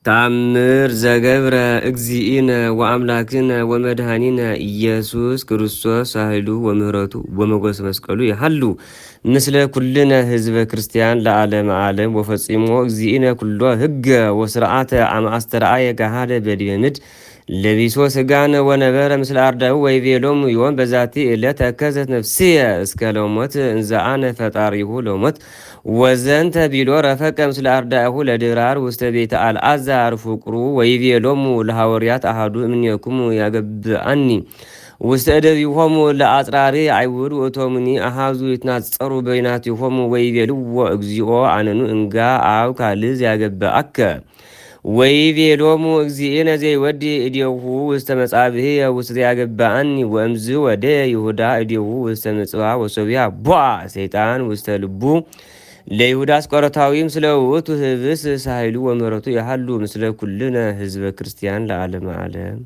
ተአምር ዘገብረ እግዚእነ ወአምላክነ ወመድኃኒነ ኢየሱስ ክርስቶስ ሳህሉ ወምህረቱ ወመጎስ መስቀሉ ይሃሉ ምስለ ኩልነ ህዝበ ክርስቲያን ለዓለም ዓለም ወፈጺሞ እግዚእነ ኩሎ ህገ ወስርዓተ አማስተርአየ ገሃደ በዲበ ምድር ለቢሶ ስጋነ ወነበረ ምስለ አርዳኡ ወይቤሎሙ ዮም በዛቲ ዕለት ተከዘት ነፍስየ እስከ ለሞት እንዘአነ ፈጣሪሁ ለሞት ወዘንተ ቢሎ ረፈቀ ምስለ አርዳኡ ለድራር ውስተ ቤተ አልዓዛር ፍቁሩ ወይቤሎሙ ለሐዋርያት አሐዱ እምኔክሙ ያገብአኒ ውስተ እደዊሆሙ ለአጽራሪ አይሁድ ወእቶሙኒ አሐዙ ይትናጸሩ በይናቲሆሙ ወይቤልዎ እግዚኦ አነኑ እንጋ አብ ካልዝ ያገብአከ ወይቤሎሙ እግዚእነ ዘይወዲ እዴሁ ውስተ መጻብህ ውስተ ያገብአኒ ወእምዝ ወደ ይሁዳ እዴሁ ውስተ ምጽዋ ወሶቢያ ቦአ ሰይጣን ውስተ ልቡ ለይሁዳ አስቆሮታዊም ስለ ውእቱ ህብስ ሳህሉ ወምህረቱ ያሃሉ ምስለ ኩልነ ህዝበ ክርስቲያን ለዓለመ ዓለም